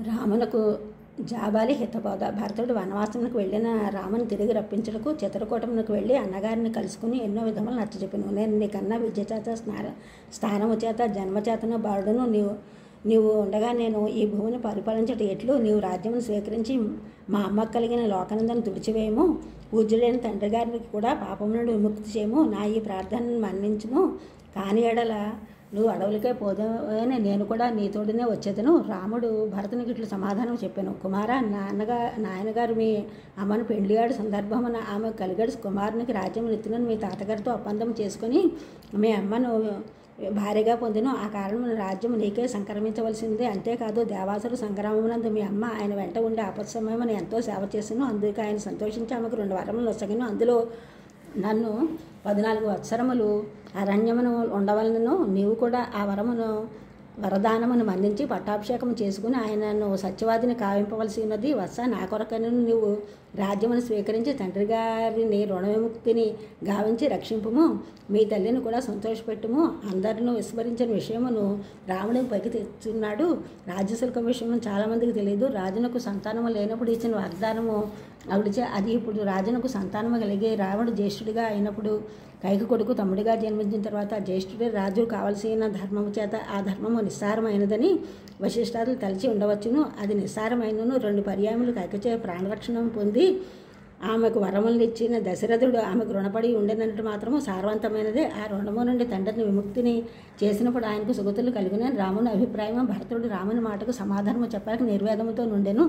రామునకు జాబాలి హితబోధ. భరతుడు వనవాసమునకు వెళ్ళిన రాముని తిరిగి రప్పించుటకు చిత్రకూటమునకు వెళ్ళి అన్నగారిని కలుసుకుని ఎన్నో విధములు నచ్చచెప్పాను. నేను నీకన్నా విద్య చేత స్థానము చేత జన్మచేతను బాలుడును నీవు ఉండగా నేను ఈ భూమిని పరిపాలించట ఎట్లు? నీవు రాజ్యమును స్వీకరించి మా అమ్మకు కలిగిన లోకనందను తుడిచివేయము. పూజ్యుడైన తండ్రి గారికి కూడా పాపము నుండి విముక్తి చేయము. నా ఈ ప్రార్థనను మన్నించుము. కాని ఎడల నువ్వు అడవులకే పోదని నేను కూడా నీతోడినే వచ్చేదను. రాముడు భరతునికి ఇట్లు సమాధానం చెప్పాను. కుమార, నాయనగారు మీ అమ్మను పెండ్లియాడు సందర్భమున ఆమె కలిగడి కుమారునికి రాజ్యం ఎత్తునని మీ తాతగారితో ఒప్పందం చేసుకుని మీ అమ్మను భార్యగా పొందిను. ఆ కారణమున రాజ్యం నీకే సంక్రమించవలసిందే. అంతేకాదు దేవాసురు సంగ్రామమునందు మీ అమ్మ ఆయన వెంట ఉండే ఆపత్సమయమని ఎంతో సేవ చేసాను. అందుకే ఆయన సంతోషించి ఆమెకు 2 వరములు వసగను. అందులో నన్ను 14 వత్సరములు అరణ్యమును ఉండవలనను నీవు కూడా ఆ వరదానమును మన్నించి పట్టాభిషేకం చేసుకుని ఆయనను సత్యవాదిని కావింపవలసి ఉన్నది. వత్స, నా కొరకను నీవు రాజ్యమును స్వీకరించి తండ్రి గారిని రుణ విముక్తిని గావించి రక్షింపుము. మీ తల్లిని కూడా సంతోషపెట్టుము. అందరినూ విస్మరించిన విషయమును రాముడికి పైకి తెచ్చున్నాడు. రాజ్యశుల్కం విషయం చాలామందికి తెలియదు. రాజునకు సంతానము లేనప్పుడు ఇచ్చిన వాగ్దానము ఆవిడచే అది ఇప్పుడు రాజునకు సంతానము కలిగే రాముడు జ్యేష్ఠుడిగా అయినప్పుడు కైక కొడుకు తమ్ముడిగా జన్మించిన తర్వాత జ్యేష్ఠుడే రాజు కావలసిన ధర్మము చేత ఆ ధర్మము నిస్సారమైనదని వశిష్ఠాదులు తలచి ఉండవచ్చును. అది నిస్సారమైనను 2 పర్యాయములు కైకచే ప్రాణరక్షణ పొంది ఆమెకు వరములను ఇచ్చిన దశరథుడు ఆమెకు రుణపడి ఉండేనట్టు మాత్రము సారవంతమైనదే. ఆ రుణము నుండి తండ్రిని విముక్తిని చేసినప్పుడు ఆయనకు సుగతులు కలిగిన రాముని అభిప్రాయం. భరతుడు రాముని మాటకు సమాధానము చెప్పాక నిర్వేదముతో నుండెను.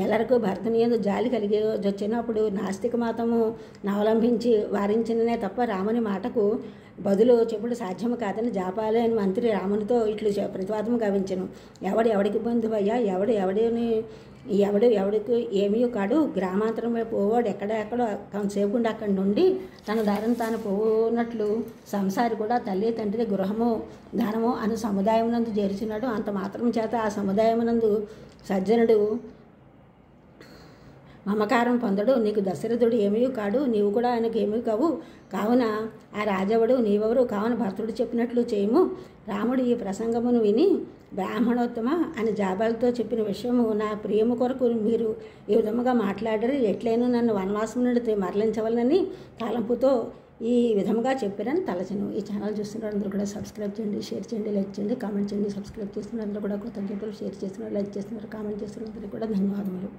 ఎల్లరకు భరతుని యందు జాలి కలిగి వచ్చినప్పుడు నాస్తిక మతము అవలంబించి వారించిననే తప్ప రాముని మాటకు బదులు చెప్పుడు సాధ్యము కాదని జాపాలి అని మంత్రి రామునితో ఇట్లు ప్రతివాదము గావించెను. ఎవడికి బంధువయ్యా? ఎవడికి ఏమీ కాడు. గ్రామాంతరం వైపు పోవాడు ఎక్కడెక్కడో కొంతసేపు ఉండి అక్కడి నుండి తన దారిని తాను పోనట్లు సంసారి కూడా తల్లి తండ్రి గృహము ధనము అను సముదాయమునందు చేర్చున్నాడు. అంత మాత్రం చేత ఆ సముదాయమునందు సజ్జనుడు మమకారం పొందడు. నీకు దశరథుడు ఏమీ కాడు, నీవు కూడా ఆయనకు ఏమీ కావు. కావున ఆ రాజవుడు నీవెవరు? కావున భరతుడు చెప్పినట్లు చేయము. రాముడు ఈ ప్రసంగమును విని బ్రాహ్మణోత్తమ అని జాబాలతో చెప్పిన విషయము నా ప్రియము కొరకు మీరు ఈ విధముగా మాట్లాడారు. ఎట్లయినా నన్ను వనవాసం నుండి మరలించవాలని తలంపుతో ఈ విధముగా చెప్పారని తలచను. ఈ ఛానల్ చూస్తున్న అందరూ కూడా సబ్స్క్రైబ్ చేయండి, షేర్ చేయండి, లైక్ చేయండి, కామెంట్ చేయండి. సబ్స్క్రైబ్ చేస్తున్న అందరూ కూడా కృతజ్ఞతలు, షేర్ చేస్తున్నారు, లైక్ చేస్తున్నారు, కామెంట్ చేస్తున్న అందరికీ కూడా ధన్యవాదములు.